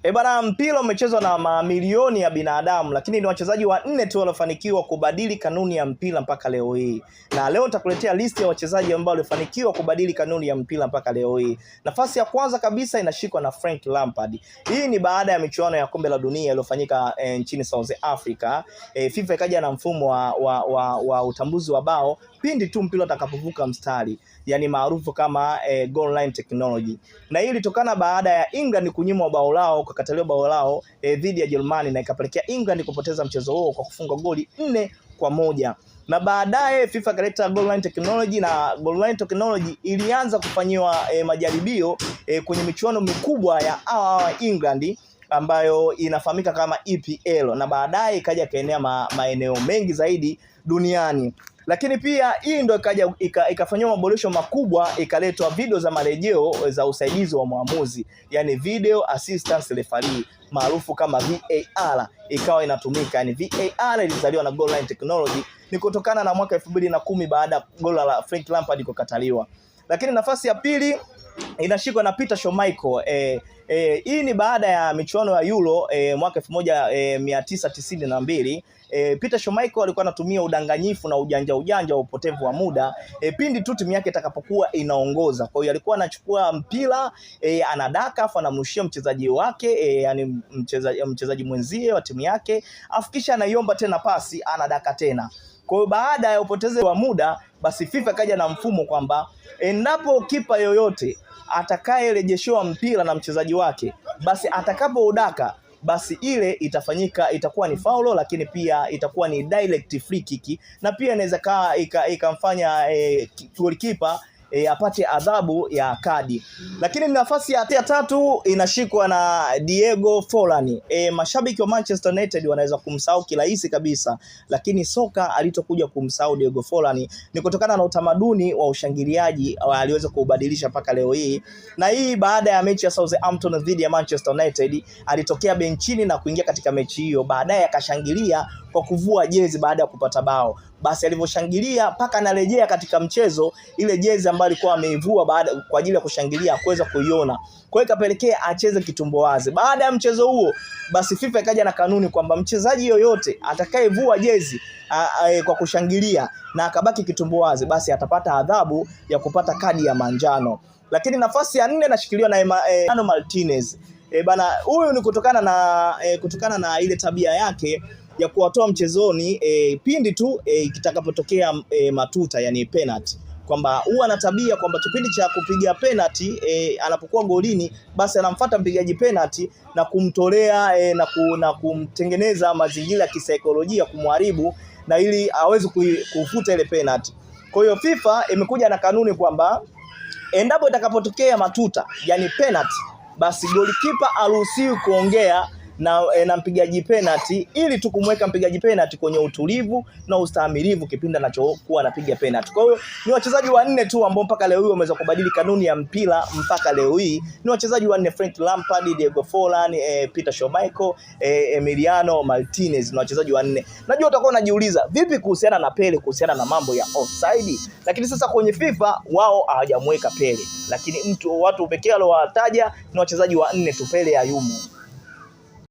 Bana, mpira umechezwa na mamilioni ya binadamu, lakini ni wachezaji wanne tu waliofanikiwa kubadili kanuni ya mpira mpaka leo hii. Na leo nitakuletea listi ya wachezaji ambao walifanikiwa kubadili kanuni ya mpira mpaka leo hii. Nafasi ya kwanza kabisa inashikwa na Frank Lampard. Hii ni baada ya michuano ya kombe la dunia iliyofanyika nchini South Africa. FIFA ikaja na mfumo wa utambuzi wa bao pindi tu mpira utakapovuka mstari, yani maarufu kama goal line technology. Na hii ilitokana baada ya England kunyimwa bao lao, kukataliwa bao lao dhidi ya Germany, na ikapelekea England kupoteza mchezo huo kwa kufunga goli 4-1. Na baadaye FIFA kaleta goal line technology, na goal line technology ilianza kufanyiwa majaribio kwenye michuano mikubwa ya England ambayo inafahamika kama EPL, na baadaye ikaja kaenea maeneo mengi zaidi duniani. Lakini pia hii ndio ikafanywa maboresho makubwa, ikaletwa video za marejeo za usaidizi wa mwamuzi, yani video assistance referee maarufu kama VAR, ikawa inatumika. Yani VAR ilizaliwa na goal line technology, ni kutokana na mwaka 2010 baada ya goli la Frank Lampard kukataliwa. Lakini nafasi ya pili inashikwa na Peter Schmeichel. Hii ni baada ya michuano ya Euro mwaka 1992. Peter Schmeichel alikuwa anatumia udanganyifu na ujanja wa upotevu wa muda pindi tu timu yake itakapokuwa inaongoza. Kwa hiyo alikuwa anachukua mpira anadaka, afu anamrushia mchezaji wake yani mchezaji mwenzie wa timu yake, afu kisha anaiomba tena pasi, anadaka tena. Kwa hiyo baada ya upoteze wa muda, basi FIFA kaja na mfumo kwamba endapo kipa yoyote atakayerejeshewa mpira na mchezaji wake, basi atakapoudaka, basi ile itakuwa ni faulo, lakini pia itakuwa ni direct free kick, na pia inaweza ikamfanya goalkeeper apate adhabu ya kadi. Lakini nafasi ya tatu inashikwa na Diego Forlani. Mashabiki wa Manchester United wanaweza kumsahau kirahisi kabisa, lakini soka alitokuja kumsahau Diego Forlani ni kutokana na utamaduni wa ushangiliaji aliweza kuubadilisha mpaka leo hii. Na hii baada ya mechi ya Southampton dhidi ya Manchester United, alitokea benchini na kuingia katika mechi hiyo, baadaye akashangilia kwa kuvua jezi baada ya kupata bao. Basi alivyoshangilia mpaka anarejea katika mchezo, ile jezi ambayo alikuwa ameivua kwa ajili ya kushangilia kuweza kuiona, kwa hiyo ikapelekea acheze kitumbo wazi. Baada ya mchezo huo, basi FIFA ikaja na kanuni kwamba mchezaji yoyote atakayevua jezi kwa kushangilia na akabaki kitumbo wazi, basi atapata adhabu ya kupata kadi ya manjano. Lakini nafasi ya 4 inashikiliwa na Emiliano Martinez. Bana, huyu ni kutokana na ile tabia yake ya kuwatoa mchezoni pindi tu kitakapotokea matuta, yani penalty, kwamba huwa na tabia kwamba kipindi cha kupiga penalty anapokuwa golini, basi anamfuata mpigaji penalty na kumtolea na kumtengeneza mazingira ya kisaikolojia kumharibu, na ili aweze kufuta ile penalty. Kwa hiyo FIFA imekuja na kanuni kwamba endapo itakapotokea matuta, yani penalty, basi goalkeeper aruhusiwi kuongea na mpigaji penalty, ili tu kumweka mpigaji penalty kwenye utulivu na ustahimilivu kipindi anachokuwa anapiga penalty. Kwa hiyo ni wachezaji wanne tu ambao mpaka leo hii wameweza kubadili kanuni ya mpira mpaka leo hii. Ni wachezaji wanne: Frank Lampard, Diego Forlani, Peter Schmeichel, Emiliano Martinez. Ni wachezaji wanne. Najua utakuwa unajiuliza vipi kuhusiana na Pele, kuhusiana na mambo ya offside, lakini sasa kwenye FIFA wao hawajamweka Pele, lakini watu pekee waliowataja ni wachezaji wanne tu, Pele hayumo.